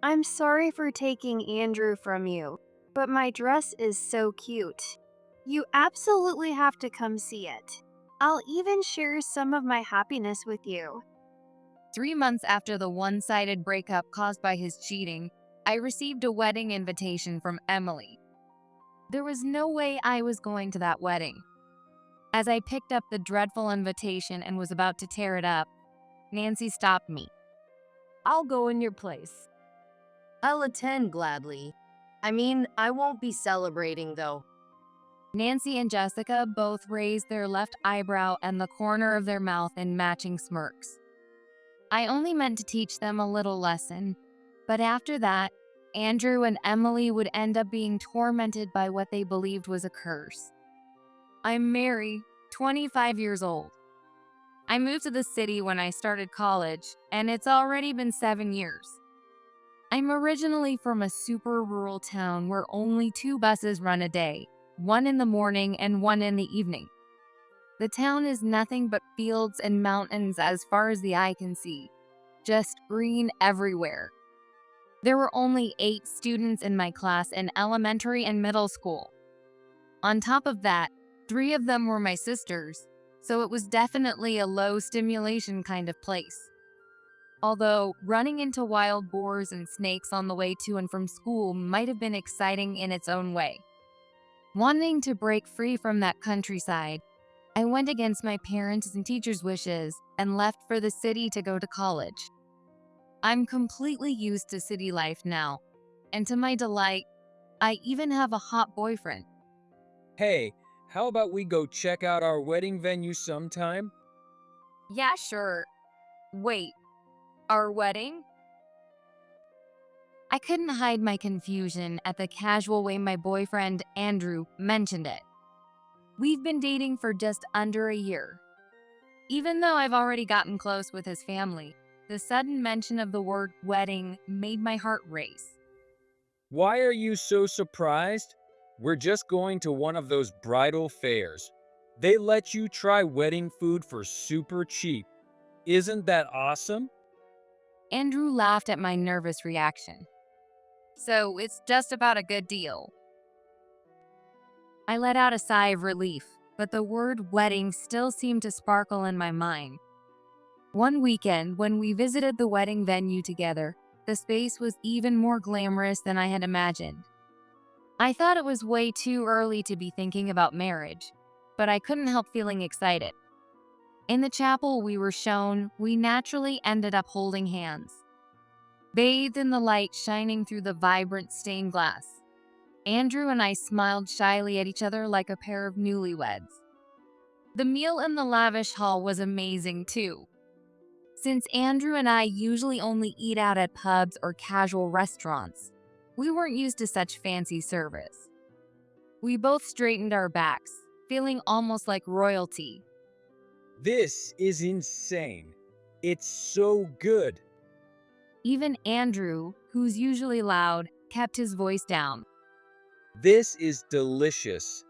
I'm sorry for taking Andrew from you, but my dress is so cute. You absolutely have to come see it. I'll even share some of my happiness with you. 3 months after the one-sided breakup caused by his cheating, I received a wedding invitation from Emily. There was no way I was going to that wedding. As I picked up the dreadful invitation and was about to tear it up, Nancy stopped me. I'll go in your place. I'll attend gladly. I won't be celebrating though. Nancy and Jessica both raised their left eyebrow and the corner of their mouth in matching smirks. I only meant to teach them a little lesson, but after that, Andrew and Emily would end up being tormented by what they believed was a curse. I'm Mary, 25 years old. I moved to the city when I started college, and it's already been 7 years. I'm originally from a super rural town where only 2 buses run a day, one in the morning and one in the evening. The town is nothing but fields and mountains as far as the eye can see, just green everywhere. There were only 8 students in my class in elementary and middle school. On top of that, 3 of them were my sisters, so it was definitely a low stimulation kind of place. Although running into wild boars and snakes on the way to and from school might have been exciting in its own way. Wanting to break free from that countryside, I went against my parents' and teachers' wishes and left for the city to go to college. I'm completely used to city life now, and to my delight, I even have a hot boyfriend. Hey, how about we go check out our wedding venue sometime? Yeah, sure. Wait, our wedding? I couldn't hide my confusion at the casual way my boyfriend, Andrew, mentioned it. We've been dating for just under a year. Even though I've already gotten close with his family, the sudden mention of the word wedding made my heart race. Why are you so surprised? We're just going to one of those bridal fairs. They let you try wedding food for super cheap. Isn't that awesome? Andrew laughed at my nervous reaction. So it's just about a good deal. I let out a sigh of relief, but the word wedding still seemed to sparkle in my mind. One weekend, when we visited the wedding venue together, the space was even more glamorous than I had imagined. I thought it was way too early to be thinking about marriage, but I couldn't help feeling excited. In the chapel we were shown, we naturally ended up holding hands. Bathed in the light shining through the vibrant stained glass, Andrew and I smiled shyly at each other like a pair of newlyweds. The meal in the lavish hall was amazing too. Since Andrew and I usually only eat out at pubs or casual restaurants, we weren't used to such fancy service. We both straightened our backs, feeling almost like royalty. This is insane. It's so good. Even Andrew, who's usually loud, kept his voice down. This is delicious,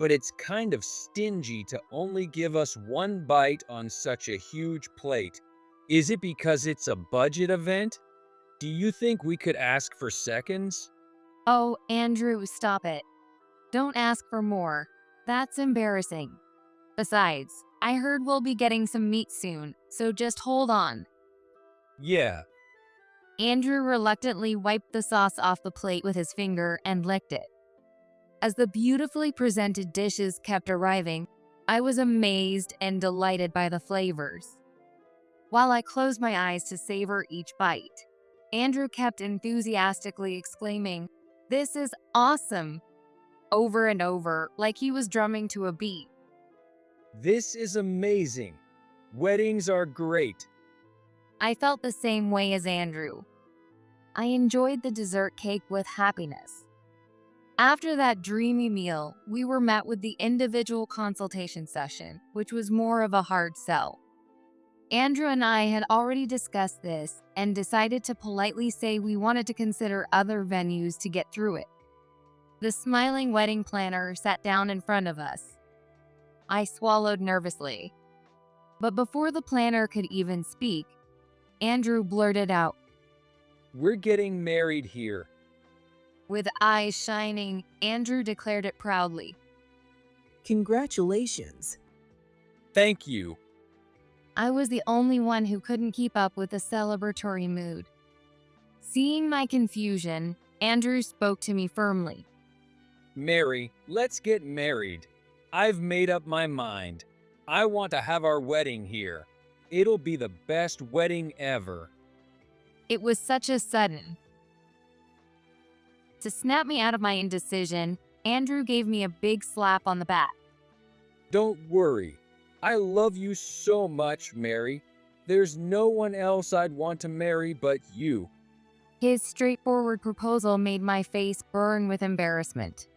but it's kind of stingy to only give us one bite on such a huge plate. Is it because it's a budget event? Do you think we could ask for seconds? Oh, Andrew, stop it. Don't ask for more. That's embarrassing. Besides, I heard we'll be getting some meat soon, so just hold on. Yeah, Andrew reluctantly wiped the sauce off the plate with his finger and licked it. As the beautifully presented dishes kept arriving, I was amazed and delighted by the flavors. While I closed my eyes to savor each bite, Andrew kept enthusiastically exclaiming, "This is awesome!" over and over, like he was drumming to a beat. this is amazing. Weddings are great. I felt the same way as Andrew. I enjoyed the dessert cake with happiness. After that dreamy meal, we were met with the individual consultation session, which was more of a hard sell. Andrew and I had already discussed this and decided to politely say we wanted to consider other venues to get through it. The smiling wedding planner sat down in front of us. I swallowed nervously. But before the planner could even speak, Andrew blurted out, We're getting married here. With eyes shining, Andrew declared it proudly. Congratulations. Thank you. I was the only one who couldn't keep up with the celebratory mood. Seeing my confusion, Andrew spoke to me firmly. Mary, let's get married. I've made up my mind. I want to have our wedding here. It'll be the best wedding ever. It was such a sudden. To snap me out of my indecision, Andrew gave me a big slap on the back. Don't worry. I love you so much, Mary. There's no one else I'd want to marry but you. His straightforward proposal made my face burn with embarrassment.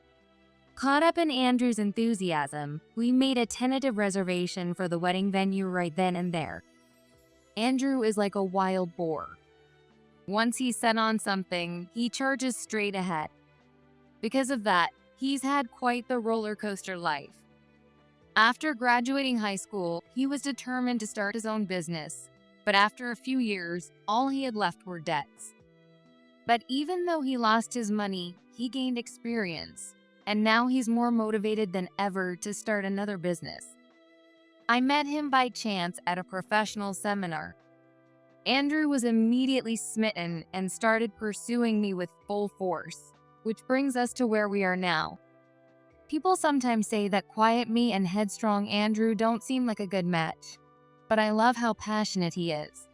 Caught up in Andrew's enthusiasm, we made a tentative reservation for the wedding venue right then and there. Andrew is like a wild boar. Once he's set on something, he charges straight ahead. Because of that, he's had quite the roller coaster life. After graduating high school, he was determined to start his own business, but after a few years, all he had left were debts. But even though he lost his money, he gained experience, and now he's more motivated than ever to start another business. I met him by chance at a professional seminar. Andrew was immediately smitten and started pursuing me with full force, which brings us to where we are now. People sometimes say that quiet me and headstrong Andrew don't seem like a good match, but I love how passionate he is.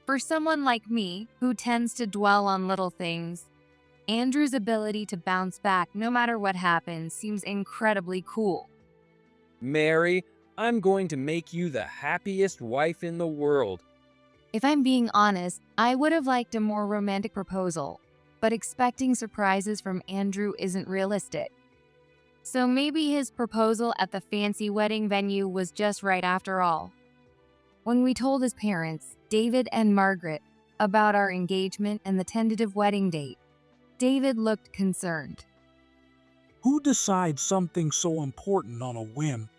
For someone like me, who tends to dwell on little things, Andrew's ability to bounce back no matter what happens seems incredibly cool. Mary, I'm going to make you the happiest wife in the world. If I'm being honest, I would have liked a more romantic proposal, but expecting surprises from Andrew isn't realistic. So maybe his proposal at the fancy wedding venue was just right after all. When we told his parents, David and Margaret, about our engagement and the tentative wedding date, David looked concerned. Who decides something so important on a whim?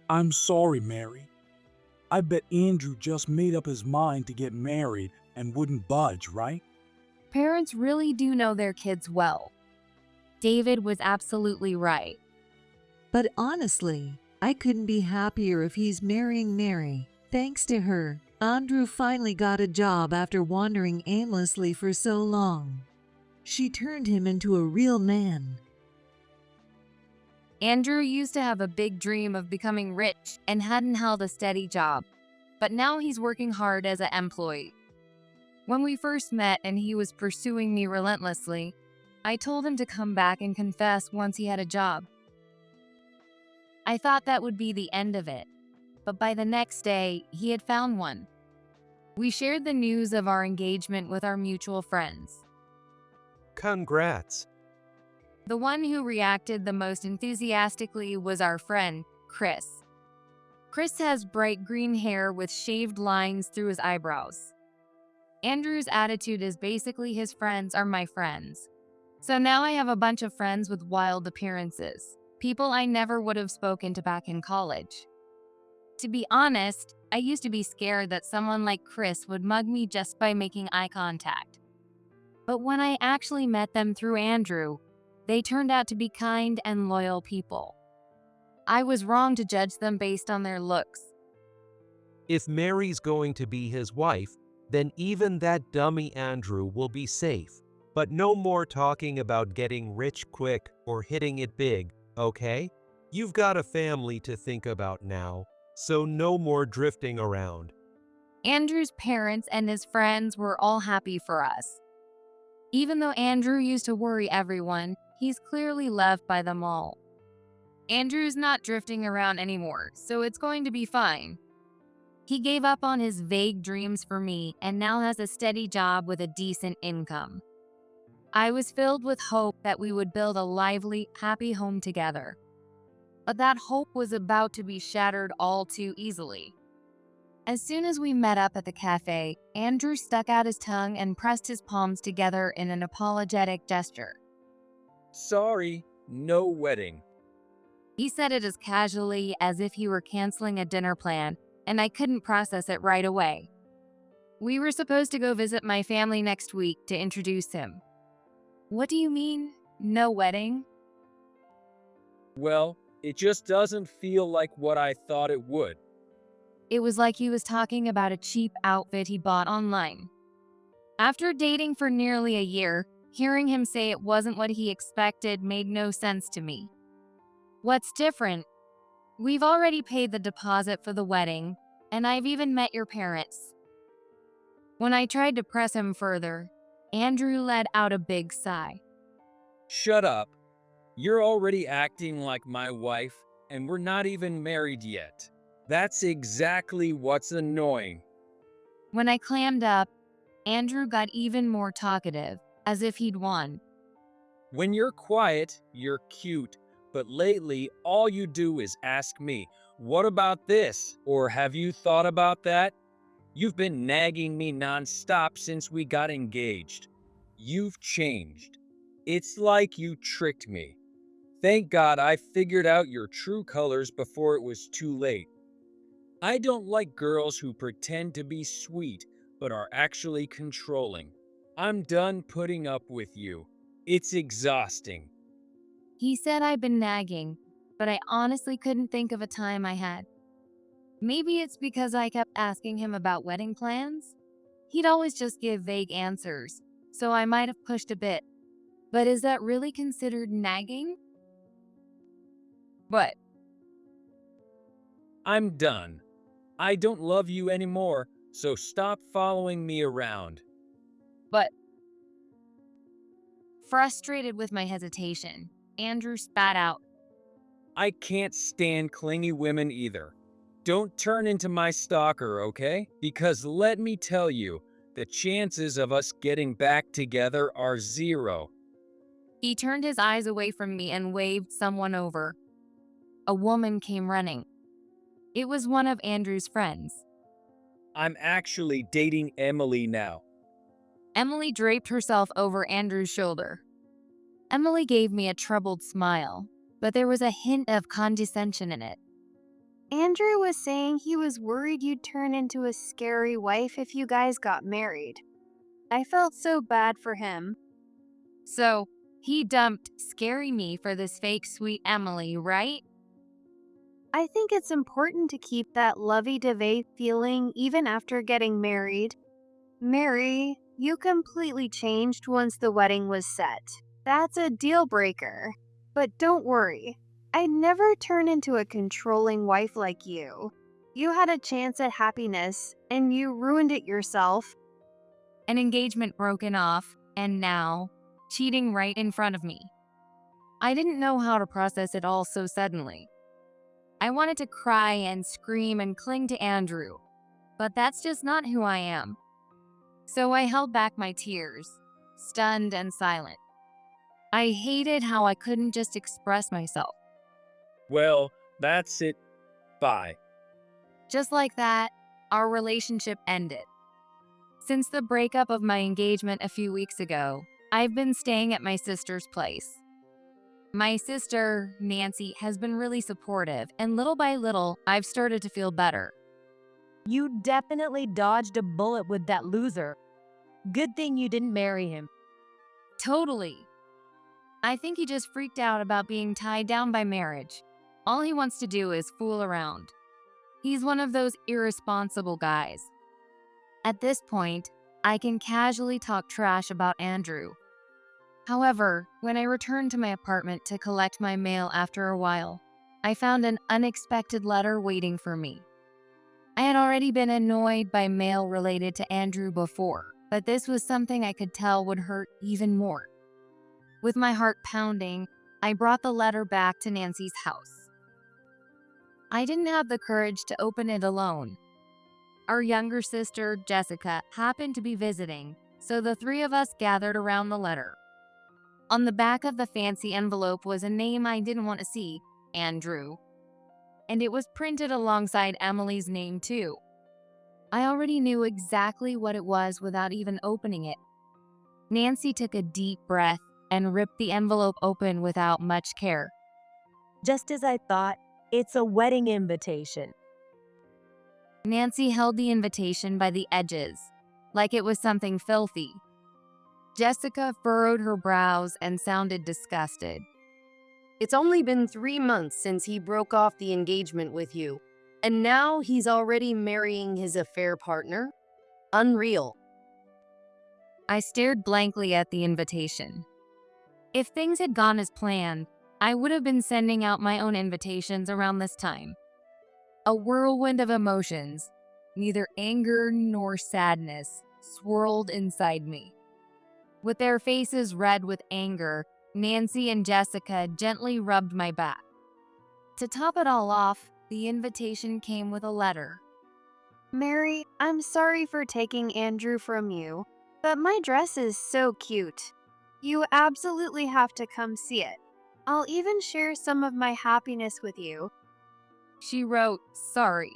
I'm sorry, Mary. I bet Andrew just made up his mind to get married and wouldn't budge, right? Parents really do know their kids well. David was absolutely right. But honestly, I couldn't be happier if he's marrying Mary. Thanks to her, Andrew finally got a job after wandering aimlessly for so long. She turned him into a real man. Andrew used to have a big dream of becoming rich and hadn't held a steady job, but now he's working hard as an employee. When we first met and he was pursuing me relentlessly, I told him to come back and confess once he had a job. I thought that would be the end of it, but by the next day, he had found one. We shared the news of our engagement with our mutual friends. Congrats. The one who reacted the most enthusiastically was our friend, Chris. Chris has bright green hair with shaved lines through his eyebrows. Andrew's attitude is basically his friends are my friends. So now I have a bunch of friends with wild appearances, people I never would have spoken to back in college. To be honest, I used to be scared that someone like Chris would mug me just by making eye contact. But when I actually met them through Andrew, they turned out to be kind and loyal people. I was wrong to judge them based on their looks. If Mary's going to be his wife, then even that dummy Andrew will be safe. But no more talking about getting rich quick or hitting it big, okay? You've got a family to think about now, so no more drifting around. Andrew's parents and his friends were all happy for us. Even though Andrew used to worry everyone, he's clearly loved by them all. Andrew's not drifting around anymore, so it's going to be fine. He gave up on his vague dreams for me and now has a steady job with a decent income. I was filled with hope that we would build a lively, happy home together. But that hope was about to be shattered all too easily. As soon as we met up at the cafe, Andrew stuck out his tongue and pressed his palms together in an apologetic gesture. Sorry, no wedding. He said it as casually as if he were canceling a dinner plan, and I couldn't process it right away. We were supposed to go visit my family next week to introduce him. What do you mean, no wedding? Well, it just doesn't feel like what I thought it would. It was like he was talking about a cheap outfit he bought online. After dating for nearly a year, hearing him say it wasn't what he expected made no sense to me. What's different? We've already paid the deposit for the wedding, and I've even met your parents. When I tried to press him further, Andrew let out a big sigh. Shut up. You're already acting like my wife, and we're not even married yet. That's exactly what's annoying. When I clammed up, Andrew got even more talkative, as if he'd won. When you're quiet, you're cute, but lately all you do is ask me, what about this? Or have you thought about that? You've been nagging me nonstop since we got engaged. You've changed. It's like you tricked me. Thank God I figured out your true colors before it was too late. I don't like girls who pretend to be sweet but are actually controlling. I'm done putting up with you. It's exhausting. He said I'd been nagging, but I honestly couldn't think of a time I had. Maybe it's because I kept asking him about wedding plans? He'd always just give vague answers, so I might have pushed a bit. But is that really considered nagging? What? I'm done. I don't love you anymore, so stop following me around. But frustrated with my hesitation, Andrew spat out. I can't stand clingy women either. Don't turn into my stalker, okay? Because let me tell you, the chances of us getting back together are zero. He turned his eyes away from me and waved someone over. A woman came running. It was one of Andrew's friends. I'm actually dating Emily now. Emily draped herself over Andrew's shoulder. Emily gave me a troubled smile, but there was a hint of condescension in it. Andrew was saying he was worried you'd turn into a scary wife if you guys got married. I felt so bad for him. So, he dumped scary me for this fake sweet Emily, right? I think it's important to keep that lovey-dovey feeling even after getting married. Mary, you completely changed once the wedding was set. That's a deal breaker. But don't worry, I'd never turn into a controlling wife like you. You had a chance at happiness, and you ruined it yourself. An engagement broken off, and now, cheating right in front of me. I didn't know how to process it all so suddenly. I wanted to cry and scream and cling to Andrew, but that's just not who I am. So I held back my tears, stunned and silent. I hated how I couldn't just express myself. Well, that's it. Bye. Just like that, our relationship ended. Since the breakup of my engagement a few weeks ago, I've been staying at my sister's place. My sister, Nancy, has been really supportive, and little by little, I've started to feel better. You definitely dodged a bullet with that loser. Good thing you didn't marry him. Totally. I think he just freaked out about being tied down by marriage. All he wants to do is fool around. He's one of those irresponsible guys. At this point, I can casually talk trash about Andrew. However, when I returned to my apartment to collect my mail after a while, I found an unexpected letter waiting for me. I had already been annoyed by mail related to Andrew before, but this was something I could tell would hurt even more. With my heart pounding, I brought the letter back to Nancy's house. I didn't have the courage to open it alone. Our younger sister, Jessica, happened to be visiting, so the three of us gathered around the letter. On the back of the fancy envelope was a name I didn't want to see, Andrew. And it was printed alongside Emily's name too. I already knew exactly what it was without even opening it. Nancy took a deep breath and ripped the envelope open without much care. Just as I thought, it's a wedding invitation. Nancy held the invitation by the edges, like it was something filthy. Jessica furrowed her brows and sounded disgusted. It's only been 3 months since he broke off the engagement with you, and now he's already marrying his affair partner? Unreal. I stared blankly at the invitation. If things had gone as planned, I would have been sending out my own invitations around this time. A whirlwind of emotions, neither anger nor sadness, swirled inside me. With their faces red with anger, Nancy and Jessica gently rubbed my back. To top it all off, the invitation came with a letter. Mary, I'm sorry for taking Andrew from you, but my dress is so cute. You absolutely have to come see it. I'll even share some of my happiness with you. She wrote, sorry,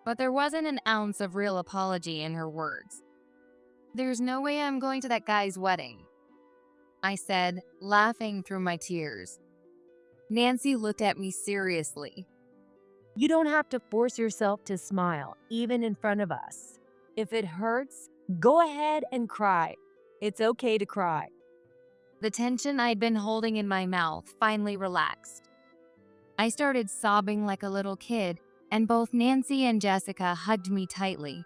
but there wasn't an ounce of real apology in her words. There's no way I'm going to that guy's wedding, I said, laughing through my tears. Nancy looked at me seriously. You don't have to force yourself to smile, even in front of us. If it hurts, go ahead and cry. It's okay to cry. The tension I'd been holding in my mouth finally relaxed. I started sobbing like a little kid, and both Nancy and Jessica hugged me tightly.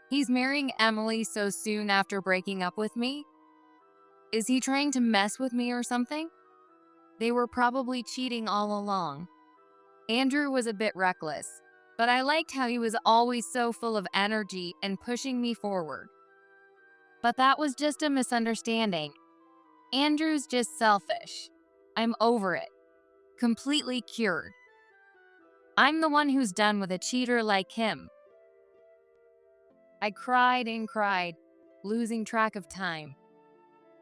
He's marrying Emily so soon after breaking up with me? Is he trying to mess with me or something? They were probably cheating all along. Andrew was a bit reckless, but I liked how he was always so full of energy and pushing me forward. But that was just a misunderstanding. Andrew's just selfish. I'm over it. Completely cured. I'm the one who's done with a cheater like him. I cried and cried, losing track of time.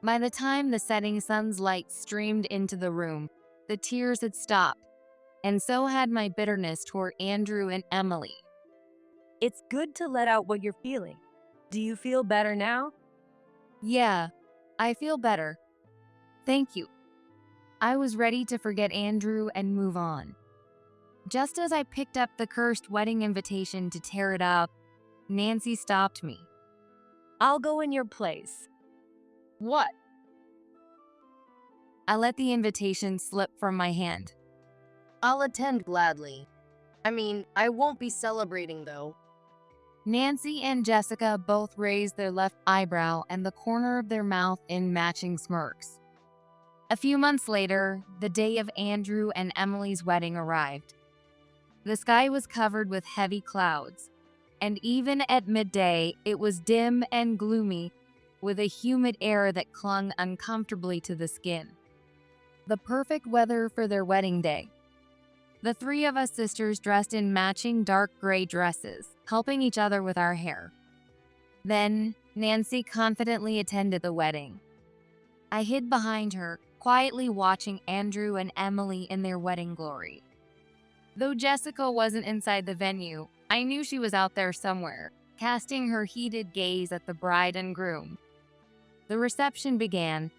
By the time the setting sun's light streamed into the room, the tears had stopped, and so had my bitterness toward Andrew and Emily. It's good to let out what you're feeling. Do you feel better now? Yeah, I feel better. Thank you. I was ready to forget Andrew and move on. Just as I picked up the cursed wedding invitation to tear it up, Nancy stopped me. I'll go in your place. What? I let the invitation slip from my hand. I'll attend gladly. I won't be celebrating though. Nancy and Jessica both raised their left eyebrow and the corner of their mouth in matching smirks. A few months later, the day of Andrew and Emily's wedding arrived. The sky was covered with heavy clouds, and even at midday, it was dim and gloomy, with a humid air that clung uncomfortably to the skin. The perfect weather for their wedding day. The three of us sisters dressed in matching dark gray dresses, helping each other with our hair. Then, Nancy confidently attended the wedding. I hid behind her, quietly watching Andrew and Emily in their wedding glory. Though Jessica wasn't inside the venue, I knew she was out there somewhere, casting her heated gaze at the bride and groom. The reception began,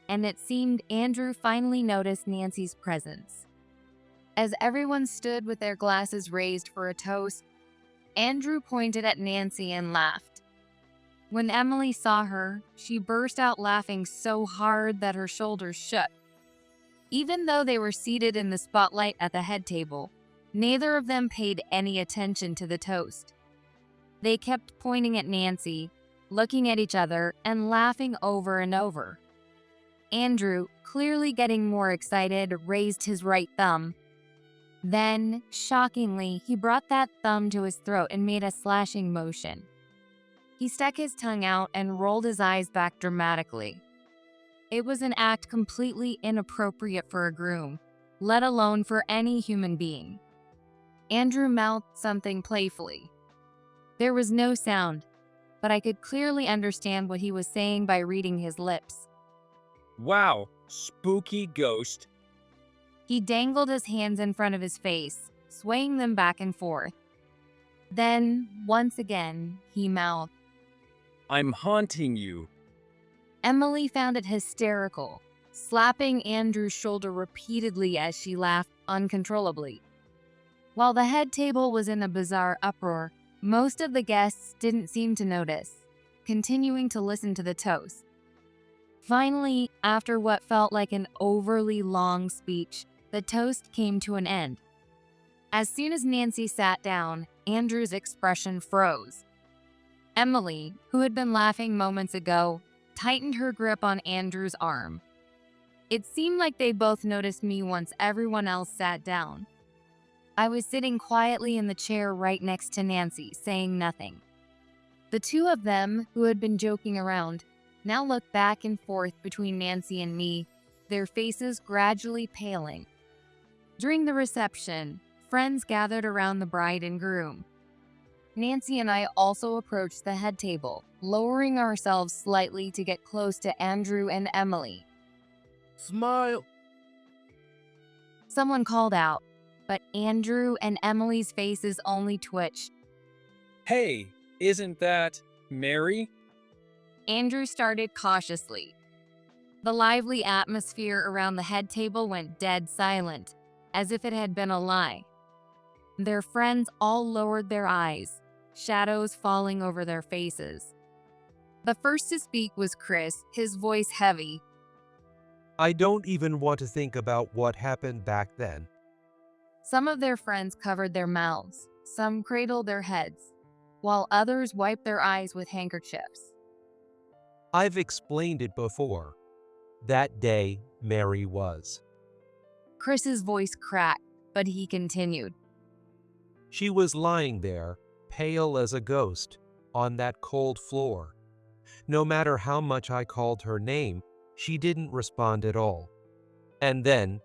and it seemed Andrew finally noticed Nancy's presence. As everyone stood with their glasses raised for a toast, Andrew pointed at Nancy and laughed. When Emily saw her, she burst out laughing so hard that her shoulders shook. Even though they were seated in the spotlight at the head table, neither of them paid any attention to the toast. They kept pointing at Nancy, looking at each other, and laughing over and over. Andrew, clearly getting more excited, raised his right thumb. Then, shockingly, he brought that thumb to his throat and made a slashing motion. He stuck his tongue out and rolled his eyes back dramatically. It was an act completely inappropriate for a groom, let alone for any human being. Andrew mouthed something playfully. There was no sound, but I could clearly understand what he was saying by reading his lips. Wow, spooky ghost. He dangled his hands in front of his face, swaying them back and forth. Then, once again, he mouthed, I'm haunting you. Emily found it hysterical, slapping Andrew's shoulder repeatedly as she laughed uncontrollably. While the head table was in a bizarre uproar, most of the guests didn't seem to notice. continuing to listen to the toast. Finally, after what felt like an overly long speech, the toast came to an end. As soon as Nancy sat down, Andrew's expression froze. Emily, who had been laughing moments ago, tightened her grip on Andrew's arm. It seemed like they both noticed me once everyone else sat down. I was sitting quietly in the chair right next to Nancy, saying nothing. The two of them, who had been joking around, now looked back and forth between Nancy and me, their faces gradually paling. During the reception, friends gathered around the bride and groom. Nancy and I also approached the head table, lowering ourselves slightly to get close to Andrew and Emily. Smile. Someone called out, but Andrew and Emily's faces only twitched. Hey, isn't that Mary? Andrew started cautiously. The lively atmosphere around the head table went dead silent, as if it had been a lie. Their friends all lowered their eyes, shadows falling over their faces. The first to speak was Chris, his voice heavy. I don't even want to think about what happened back then. Some of their friends covered their mouths, some cradled their heads, while others wiped their eyes with handkerchiefs. I've explained it before. That day, Mary was. Chris's voice cracked, but he continued. She was lying there, pale as a ghost, on that cold floor. No matter how much I called her name, she didn't respond at all. And then,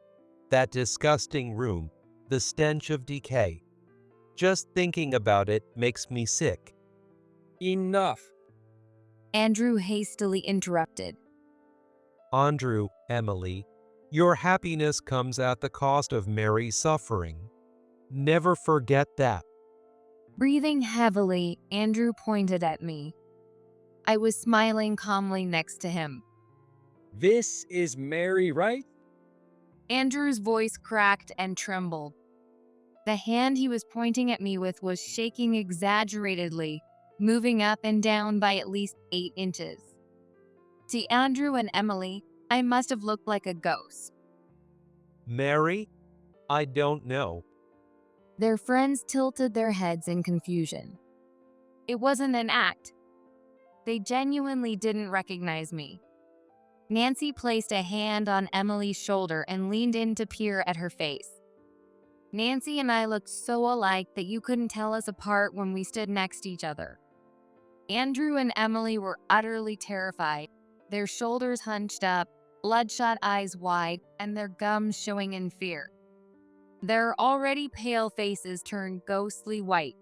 that disgusting room, the stench of decay. Just thinking about it makes me sick. Enough. Andrew hastily interrupted. Andrew, Emily, your happiness comes at the cost of Mary's suffering. Never forget that. Breathing heavily, Andrew pointed at me. I was smiling calmly next to him. This is Mary, right? Andrew's voice cracked and trembled. The hand he was pointing at me with was shaking exaggeratedly, moving up and down by at least 8 inches. To Andrew and Emily, I must have looked like a ghost. Mary? I don't know. Their friends tilted their heads in confusion. It wasn't an act. They genuinely didn't recognize me. Nancy placed a hand on Emily's shoulder and leaned in to peer at her face. Nancy and I looked so alike that you couldn't tell us apart when we stood next to each other. Andrew and Emily were utterly terrified, their shoulders hunched up, bloodshot eyes wide, and their gums showing in fear. Their already pale faces turned ghostly white.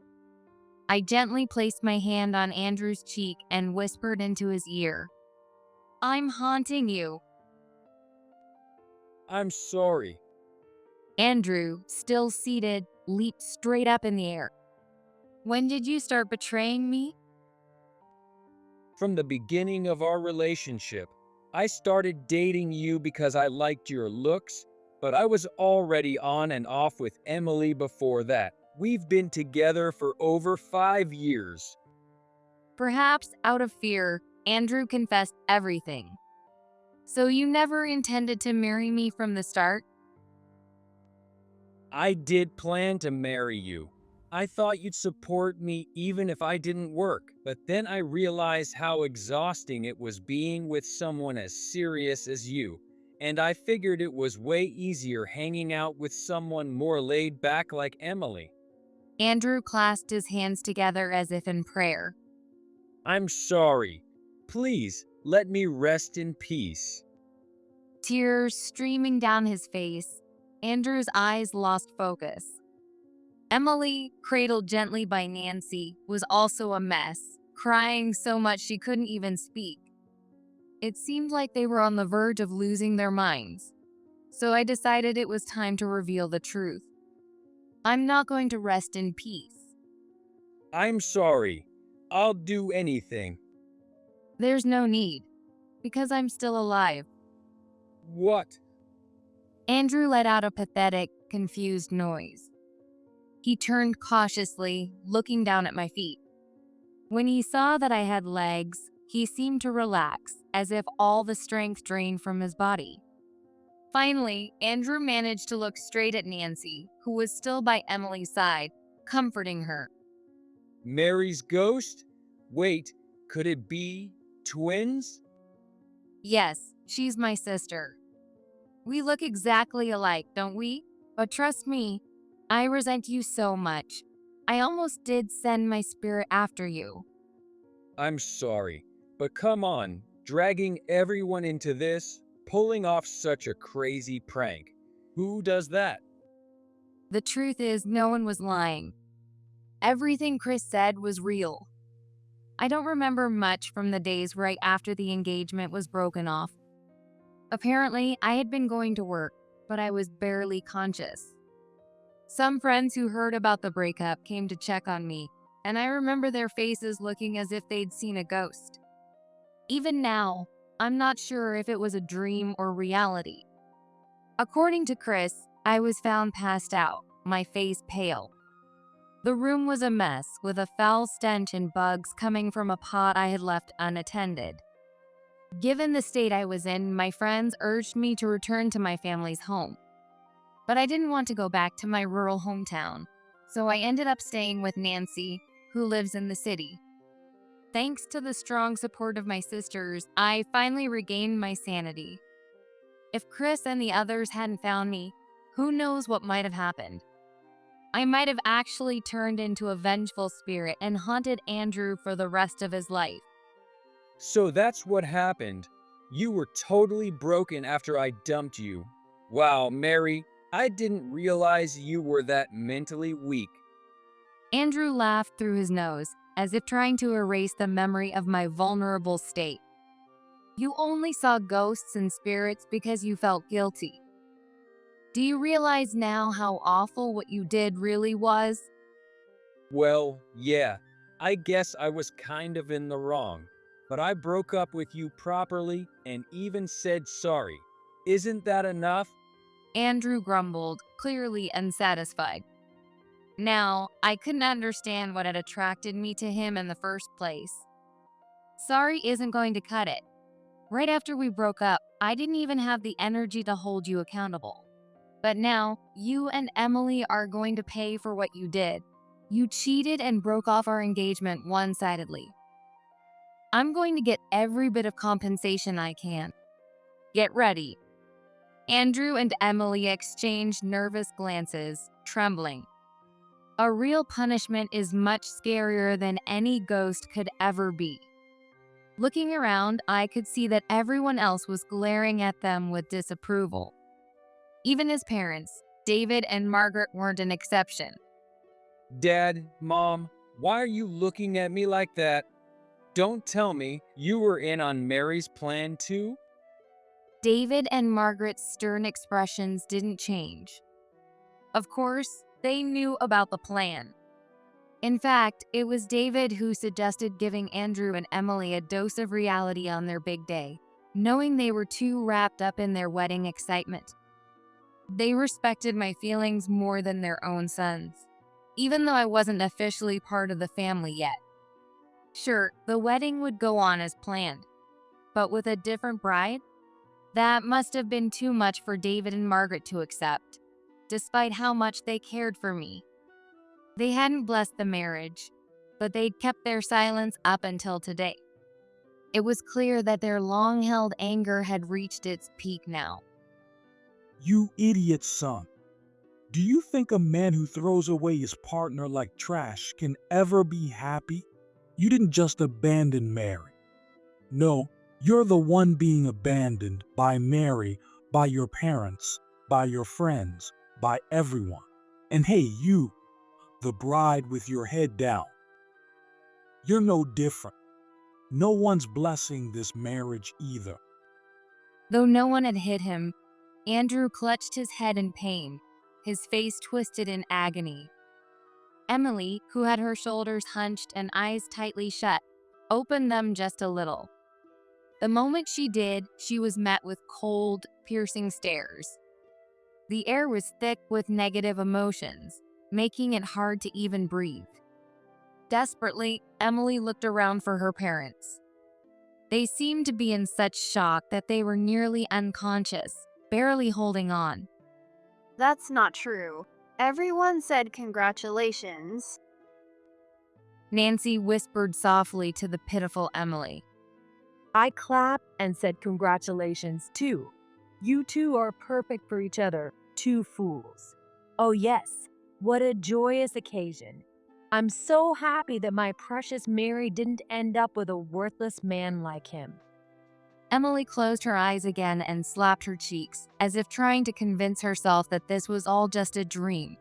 I gently placed my hand on Andrew's cheek and whispered into his ear, "I'm haunting you." I'm sorry. Andrew, still seated, leaped straight up in the air. "When did you start betraying me?" From the beginning of our relationship, I started dating you because I liked your looks, but I was already on and off with Emily before that. We've been together for over 5 years. Perhaps out of fear, Andrew confessed everything. "So you never intended to marry me from the start?" I did plan to marry you. I thought you'd support me even if I didn't work, but then I realized how exhausting it was being with someone as serious as you, and I figured it was way easier hanging out with someone more laid back like Emily. Andrew clasped his hands together as if in prayer. I'm sorry. Please, let me rest in peace. Tears streaming down his face, Andrew's eyes lost focus. Emily, cradled gently by Nancy, was also a mess, crying so much she couldn't even speak. It seemed like they were on the verge of losing their minds, so I decided it was time to reveal the truth. I'm not going to rest in peace. I'm sorry. I'll do anything. There's no need, because I'm still alive. What? Andrew let out a pathetic, confused noise. He turned cautiously, looking down at my feet. When he saw that I had legs, he seemed to relax, as if all the strength drained from his body. Finally, Andrew managed to look straight at Nancy, who was still by Emily's side, comforting her. Mary's ghost? Wait, could it be twins? Yes, she's my sister. We look exactly alike, don't we? But trust me, I resent you so much. I almost did send my spirit after you. I'm sorry, but come on, dragging everyone into this, pulling off such a crazy prank. Who does that? The truth is, no one was lying. Everything Chris said was real. I don't remember much from the days right after the engagement was broken off. Apparently, I had been going to work, but I was barely conscious. Some friends who heard about the breakup came to check on me, and I remember their faces looking as if they'd seen a ghost. Even now, I'm not sure if it was a dream or reality. According to Chris, I was found passed out, my face pale. The room was a mess, with a foul stench and bugs coming from a pot I had left unattended. Given the state I was in, my friends urged me to return to my family's home. But I didn't want to go back to my rural hometown, so I ended up staying with Nancy, who lives in the city. Thanks to the strong support of my sisters, I finally regained my sanity. If Chris and the others hadn't found me, who knows what might have happened. I might have actually turned into a vengeful spirit and haunted Andrew for the rest of his life. So that's what happened. You were totally broken after I dumped you. Wow, Mary, I didn't realize you were that mentally weak. Andrew laughed through his nose, as if trying to erase the memory of my vulnerable state. You only saw ghosts and spirits because you felt guilty. Do you realize now how awful what you did really was? Well, yeah, I guess I was kind of in the wrong. But I broke up with you properly and even said sorry. Isn't that enough? Andrew grumbled, clearly unsatisfied. Now, I couldn't understand what had attracted me to him in the first place. Sorry isn't going to cut it. Right after we broke up, I didn't even have the energy to hold you accountable. But now, you and Emily are going to pay for what you did. You cheated and broke off our engagement one-sidedly. I'm going to get every bit of compensation I can. Get ready. Andrew and Emily exchanged nervous glances, trembling. A real punishment is much scarier than any ghost could ever be. Looking around, I could see that everyone else was glaring at them with disapproval. Even his parents, David and Margaret, weren't an exception. Dad, Mom, why are you looking at me like that? Don't tell me you were in on Mary's plan too? David and Margaret's stern expressions didn't change. Of course, they knew about the plan. In fact, it was David who suggested giving Andrew and Emily a dose of reality on their big day, knowing they were too wrapped up in their wedding excitement. They respected my feelings more than their own sons, even though I wasn't officially part of the family yet. Sure, the wedding would go on as planned, but with a different bride? That must have been too much for David and Margaret to accept, despite how much they cared for me. They hadn't blessed the marriage, but they'd kept their silence up until today. It was clear that their long-held anger had reached its peak now. You idiot son. Do you think a man who throws away his partner like trash can ever be happy? You didn't just abandon Mary. No, you're the one being abandoned by Mary, by your parents, by your friends, by everyone. And hey, you, the bride with your head down. You're no different. No one's blessing this marriage either. Though no one had hit him, Andrew clutched his head in pain, his face twisted in agony. Emily, who had her shoulders hunched and eyes tightly shut, opened them just a little. The moment she did, she was met with cold, piercing stares. The air was thick with negative emotions, making it hard to even breathe. Desperately, Emily looked around for her parents. They seemed to be in such shock that they were nearly unconscious, barely holding on. That's not true. Everyone said congratulations. Nancy whispered softly to the pitiful Emily. I clapped and said congratulations too. You two are perfect for each other, two fools. Oh yes, what a joyous occasion. I'm so happy that my precious Mary didn't end up with a worthless man like him. Emily closed her eyes again and slapped her cheeks, as if trying to convince herself that this was all just a dream.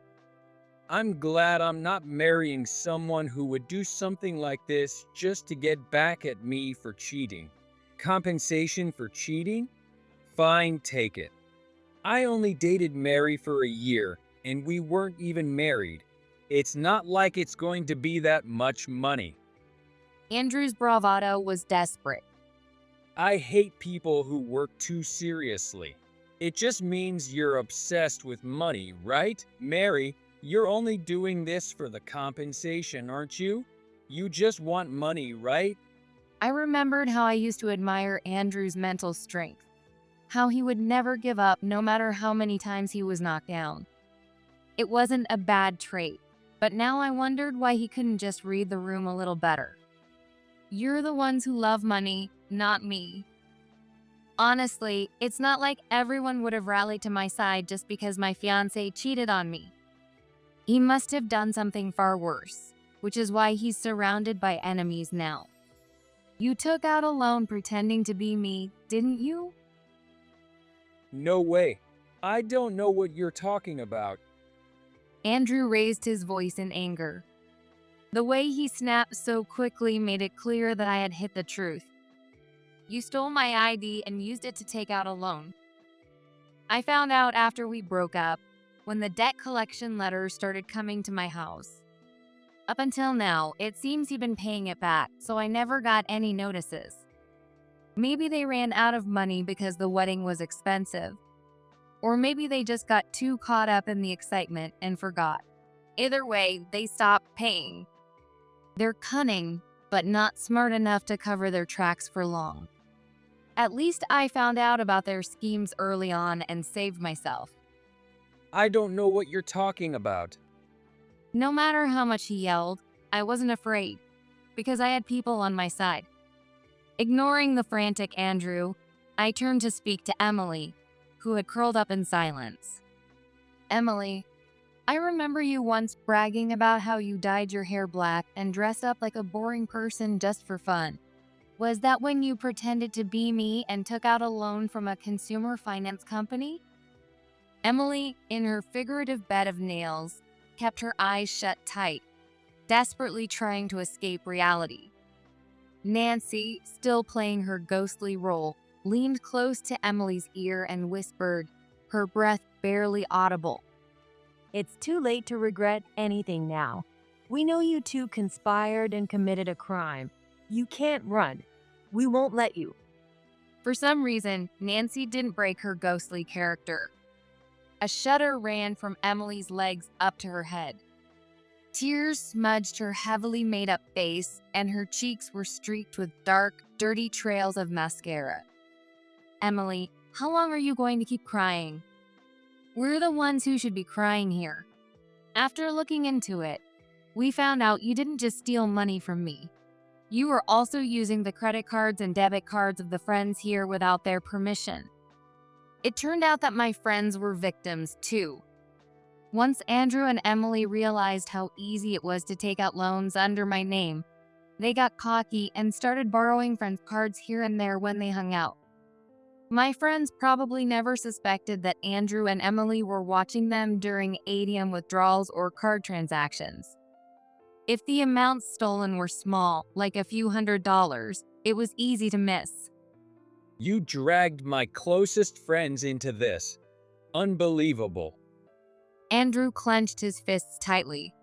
I'm glad I'm not marrying someone who would do something like this just to get back at me for cheating. Compensation for cheating? Fine, take it. I only dated Mary for a year, and we weren't even married. It's not like it's going to be that much money. Andrew's bravado was desperate. I hate people who work too seriously. It just means you're obsessed with money, right? Mary, you're only doing this for the compensation, aren't you? You just want money, right? I remembered how I used to admire Andrew's mental strength, how he would never give up no matter how many times he was knocked down. It wasn't a bad trait, but now I wondered why he couldn't just read the room a little better. You're the ones who love money, not me. Honestly, it's not like everyone would have rallied to my side just because my fiancé cheated on me. He must have done something far worse, which is why he's surrounded by enemies now. You took out a loan pretending to be me, didn't you? No way. I don't know what you're talking about. Andrew raised his voice in anger. The way he snapped so quickly made it clear that I had hit the truth. You stole my ID and used it to take out a loan. I found out after we broke up, when the debt collection letters started coming to my house. Up until now, it seems you've been paying it back, so I never got any notices. Maybe they ran out of money because the wedding was expensive. Or maybe they just got too caught up in the excitement and forgot. Either way, they stopped paying. They're cunning, but not smart enough to cover their tracks for long. At least I found out about their schemes early on and saved myself. I don't know what you're talking about. No matter how much he yelled, I wasn't afraid, because I had people on my side. Ignoring the frantic Andrew, I turned to speak to Emily, who had curled up in silence. Emily, I remember you once bragging about how you dyed your hair black and dressed up like a boring person just for fun. Was that when you pretended to be me and took out a loan from a consumer finance company? Emily, in her figurative bed of nails, kept her eyes shut tight, desperately trying to escape reality. Nancy, still playing her ghostly role, leaned close to Emily's ear and whispered, her breath barely audible. It's too late to regret anything now. We know you two conspired and committed a crime. You can't run. We won't let you. For some reason, Nancy didn't break her ghostly character. A shudder ran from Emily's legs up to her head. Tears smudged her heavily made-up face, and her cheeks were streaked with dark, dirty trails of mascara. Emily, how long are you going to keep crying? We're the ones who should be crying here. After looking into it, we found out you didn't just steal money from me. You were also using the credit cards and debit cards of the friends here without their permission. It turned out that my friends were victims too. Once Andrew and Emily realized how easy it was to take out loans under my name, they got cocky and started borrowing friends' cards here and there when they hung out. My friends probably never suspected that Andrew and Emily were watching them during ATM withdrawals or card transactions. If the amounts stolen were small, like a few $100s, it was easy to miss. You dragged my closest friends into this. Unbelievable. Andrew clenched his fists tightly.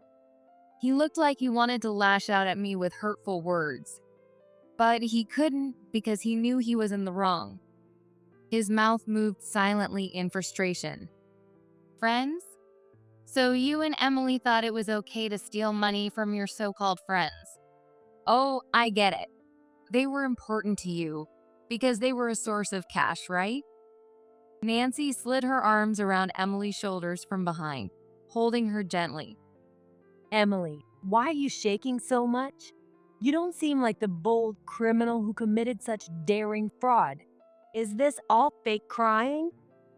He looked like he wanted to lash out at me with hurtful words. But he couldn't because he knew he was in the wrong. His mouth moved silently in frustration. Friends? So you and Emily thought it was okay to steal money from your so-called friends. Oh, I get it. They were important to you because they were a source of cash, right? Nancy slid her arms around Emily's shoulders from behind, holding her gently. Emily, why are you shaking so much? You don't seem like the bold criminal who committed such daring fraud. Is this all fake crying?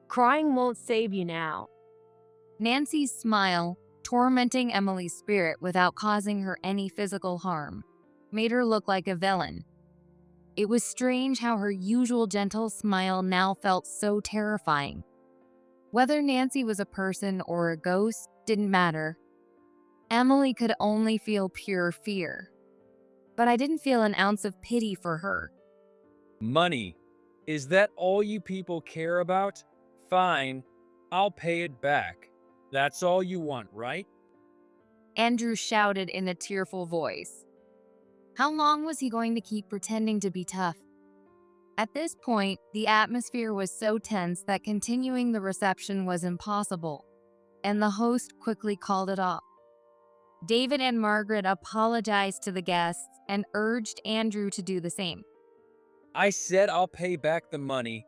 Crying won't save you now. Nancy's smile, tormenting Emily's spirit without causing her any physical harm, made her look like a villain. It was strange how her usual gentle smile now felt so terrifying. Whether Nancy was a person or a ghost didn't matter. Emily could only feel pure fear. But I didn't feel an ounce of pity for her. Money. Is that all you people care about? Fine, I'll pay it back. That's all you want, right? Andrew shouted in a tearful voice. How long was he going to keep pretending to be tough? At this point, the atmosphere was so tense that continuing the reception was impossible, and the host quickly called it off. David and Margaret apologized to the guests and urged Andrew to do the same. I said I'll pay back the money.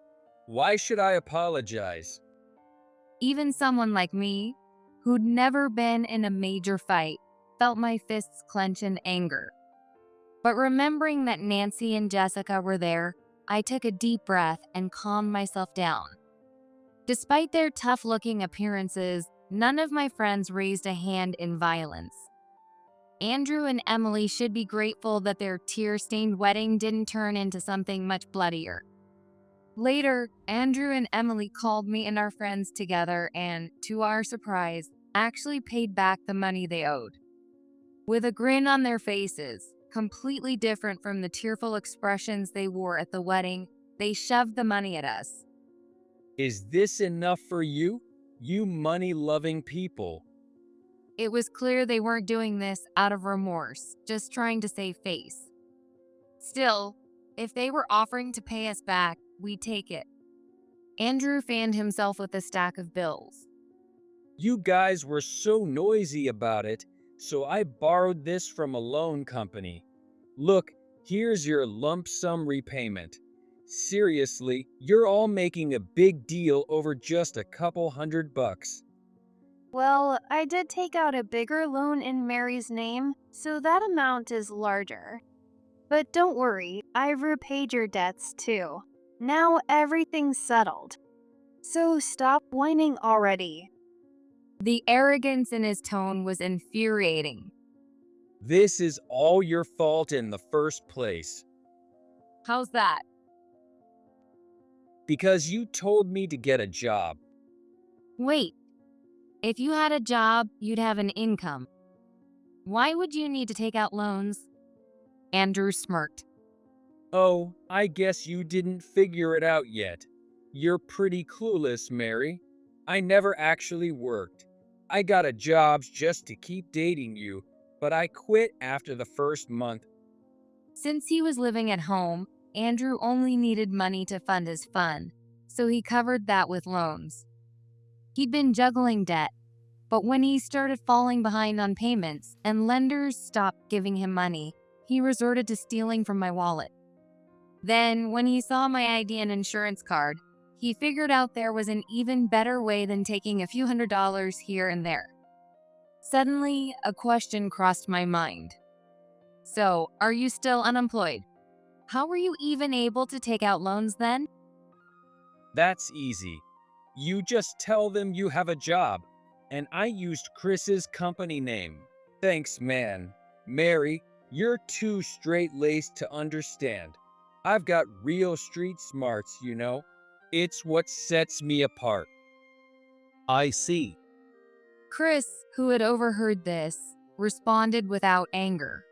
Why should I apologize? Even someone like me, who'd never been in a major fight, felt my fists clench in anger. But remembering that Nancy and Jessica were there, I took a deep breath and calmed myself down. Despite their tough-looking appearances, none of my friends raised a hand in violence. Andrew and Emily should be grateful that their tear-stained wedding didn't turn into something much bloodier. Later, Andrew and Emily called me and our friends together and, to our surprise, actually paid back the money they owed. With a grin on their faces, completely different from the tearful expressions they wore at the wedding, they shoved the money at us. Is this enough for you? You money-loving people. It was clear they weren't doing this out of remorse, just trying to save face. Still, if they were offering to pay us back, we'd take it. Andrew fanned himself with a stack of bills. You guys were so noisy about it, so I borrowed this from a loan company. Look, here's your lump sum repayment. Seriously, you're all making a big deal over just a couple $100. Well, I did take out a bigger loan in Mary's name, so that amount is larger. But don't worry, I've repaid your debts too. Now everything's settled. So stop whining already. The arrogance in his tone was infuriating. This is all your fault in the first place. How's that? Because you told me to get a job. Wait. If you had a job, you'd have an income. Why would you need to take out loans? Andrew smirked. Oh, I guess you didn't figure it out yet. You're pretty clueless, Mary. I never actually worked. I got a job just to keep dating you, but I quit after the first month. Since he was living at home, Andrew only needed money to fund his fun, so he covered that with loans. He'd been juggling debt, but when he started falling behind on payments and lenders stopped giving him money, he resorted to stealing from my wallet. Then, when he saw my ID and insurance card, he figured out there was an even better way than taking a few $100s here and there. Suddenly, a question crossed my mind. So, are you still unemployed? How were you even able to take out loans then? That's easy. You just tell them you have a job, and I used Chris's company name. Thanks, man. Mary, you're too straight-laced to understand. I've got real street smarts, you know. It's what sets me apart. I see. Chris, who had overheard this, responded without anger.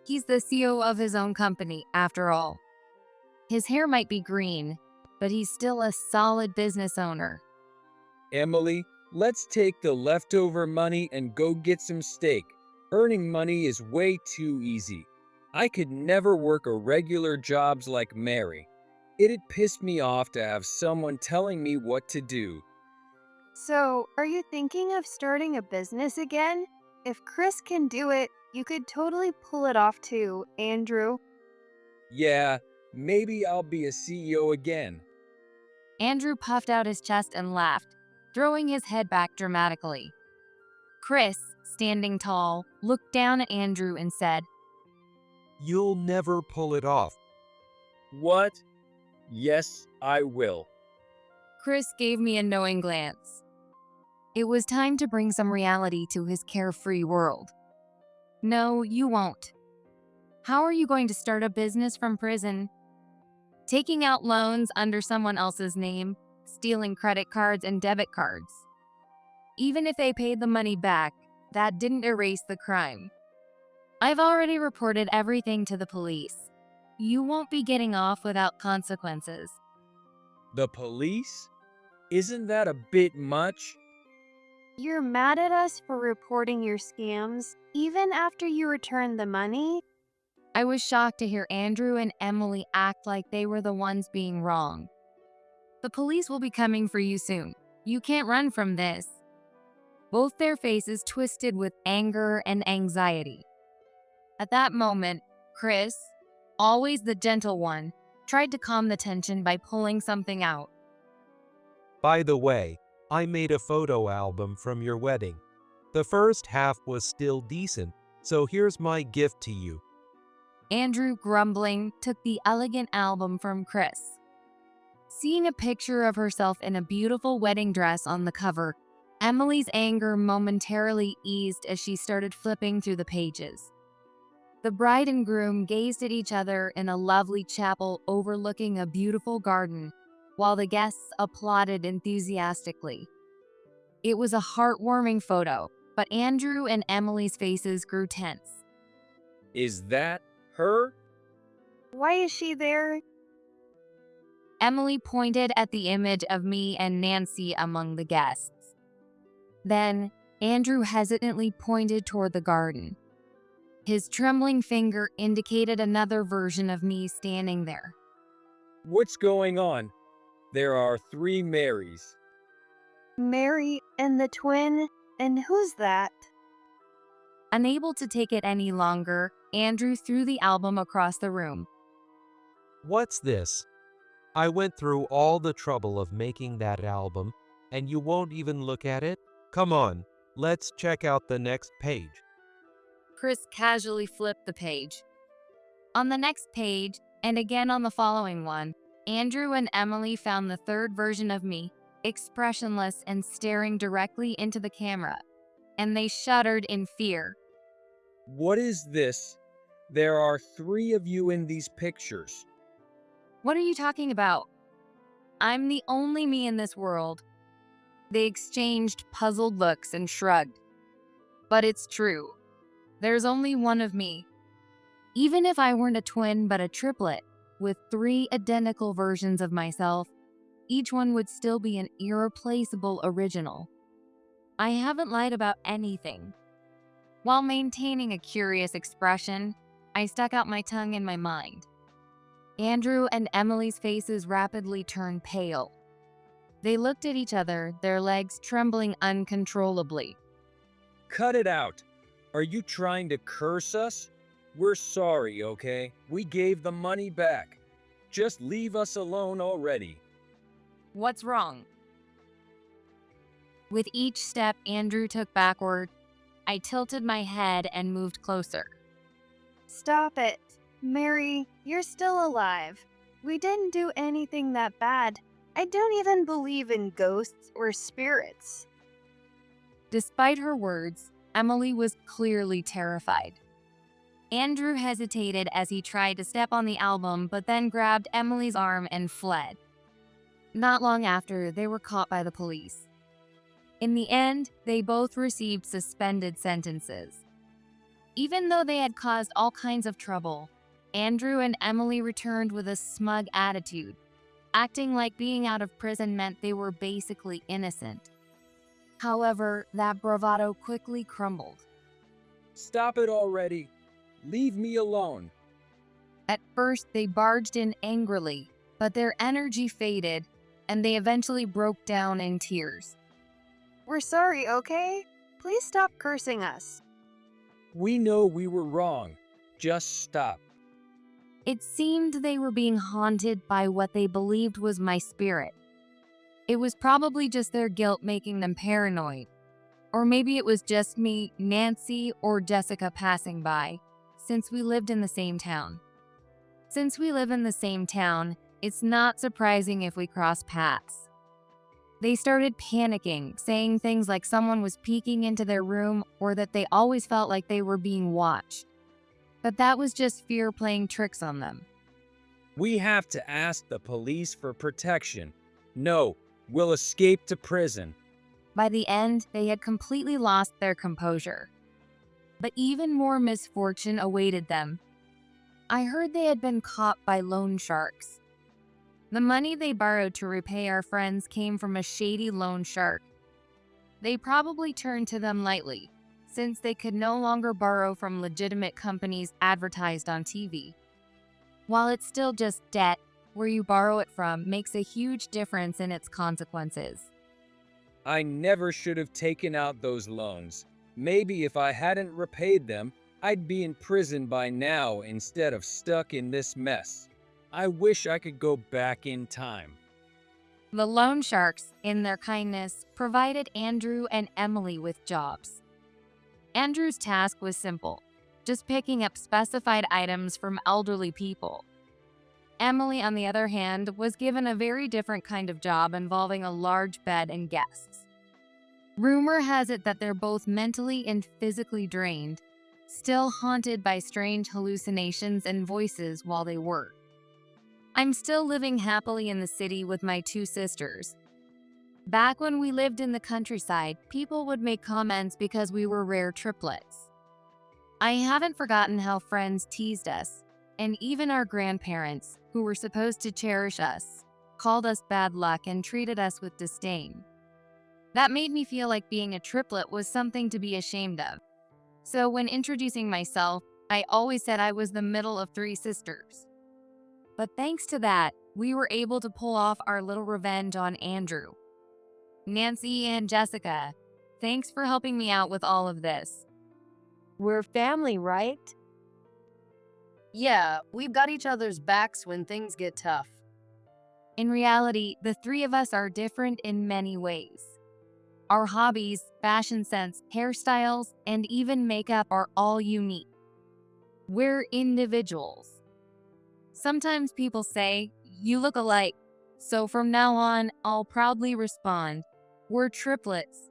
He's the CEO of his own company, after all. His hair might be green, but he's still a solid business owner. Emily, let's take the leftover money and go get some steak. Earning money is way too easy. I could never work a regular jobs like Mary. It'd piss me off to have someone telling me what to do. So, are you thinking of starting a business again? If Chris can do it, you could totally pull it off too, Andrew. Yeah, maybe I'll be a CEO again. Andrew puffed out his chest and laughed, throwing his head back dramatically. Chris, standing tall, looked down at Andrew and said, You'll never pull it off. What? Yes, I will. Chris gave me a knowing glance. It was time to bring some reality to his carefree world. No, you won't. How are you going to start a business from prison? Taking out loans under someone else's name, stealing credit cards and debit cards. Even if they paid the money back, that didn't erase the crime. I've already reported everything to the police. You won't be getting off without consequences. The police? Isn't that a bit much? You're mad at us for reporting your scams, even after you returned the money? I was shocked to hear Andrew and Emily act like they were the ones being wrong. The police will be coming for you soon. You can't run from this. Both their faces twisted with anger and anxiety. At that moment, Chris, always the gentle one, tried to calm the tension by pulling something out. By the way, I made a photo album from your wedding. The first half was still decent, so here's my gift to you. Andrew, grumbling, took the elegant album from Chris. Seeing a picture of herself in a beautiful wedding dress on the cover, Emily's anger momentarily eased as she started flipping through the pages. The bride and groom gazed at each other in a lovely chapel overlooking a beautiful garden, while the guests applauded enthusiastically. It was a heartwarming photo, but Andrew and Emily's faces grew tense. Is that her? Why is she there? Emily pointed at the image of me and Nancy among the guests. Then, Andrew hesitantly pointed toward the garden. His trembling finger indicated another version of me standing there. What's going on? There are 3 Marys. Mary and the twin? And who's that? Unable to take it any longer, Andrew threw the album across the room. What's this? I went through all the trouble of making that album, and you won't even look at it? Come on, let's check out the next page. Chris casually flipped the page. On the next page, and again on the following one, Andrew and Emily found the third version of me, expressionless and staring directly into the camera, and they shuddered in fear. What is this? There are 3 of you in these pictures. What are you talking about? I'm the only me in this world. They exchanged puzzled looks and shrugged. But it's true. There's only one of me. Even if I weren't a twin but a triplet, with 3 identical versions of myself, each one would still be an irreplaceable original. I haven't lied about anything. While maintaining a curious expression, I stuck out my tongue in my mind. Andrew and Emily's faces rapidly turned pale. They looked at each other, their legs trembling uncontrollably. Cut it out. Are you trying to curse us? We're sorry, okay? We gave the money back. Just leave us alone already. What's wrong? With each step Andrew took backward, I tilted my head and moved closer. Stop it. Mary, you're still alive. We didn't do anything that bad. I don't even believe in ghosts or spirits. Despite her words, Emily was clearly terrified. Andrew hesitated as he tried to step on the album, but then grabbed Emily's arm and fled. Not long after, they were caught by the police. In the end, they both received suspended sentences. Even though they had caused all kinds of trouble, Andrew and Emily returned with a smug attitude, acting like being out of prison meant they were basically innocent. However, that bravado quickly crumbled. Stop it already. Leave me alone. At first, they barged in angrily, but their energy faded, and they eventually broke down in tears. We're sorry, okay? Please stop cursing us. We know we were wrong. Just stop. It seemed they were being haunted by what they believed was my spirit. It was probably just their guilt making them paranoid. Or maybe it was just me, Nancy, or Jessica passing by, since we lived in the same town. Since we live in the same town, it's not surprising if we cross paths. They started panicking, saying things like someone was peeking into their room or that they always felt like they were being watched. But that was just fear playing tricks on them. We have to ask the police for protection. No, we'll escape to prison. By the end, they had completely lost their composure. But even more misfortune awaited them. I heard they had been caught by loan sharks. The money they borrowed to repay our friends came from a shady loan shark. They probably turned to them lightly, since they could no longer borrow from legitimate companies advertised on TV. While it's still just debt, where you borrow it from makes a huge difference in its consequences. I never should have taken out those loans. Maybe if I hadn't repaid them, I'd be in prison by now instead of stuck in this mess. I wish I could go back in time. The loan sharks, in their kindness, provided Andrew and Emily with jobs. Andrew's task was simple, just picking up specified items from elderly people. Emily, on the other hand, was given a very different kind of job involving a large bed and guests. Rumor has it that they're both mentally and physically drained, still haunted by strange hallucinations and voices while they work. I'm still living happily in the city with my two sisters. Back when we lived in the countryside, people would make comments because we were rare triplets. I haven't forgotten how friends teased us, and even our grandparents, who were supposed to cherish us, called us bad luck and treated us with disdain. That made me feel like being a triplet was something to be ashamed of. So when introducing myself, I always said I was the middle of three sisters. But thanks to that, we were able to pull off our little revenge on Andrew. Nancy and Jessica, thanks for helping me out with all of this. We're family, right? Yeah, we've got each other's backs when things get tough. In reality, the three of us are different in many ways. Our hobbies, fashion sense, hairstyles, and even makeup are all unique. We're individuals. Sometimes people say, "You look alike," so from now on, I'll proudly respond, "We're triplets."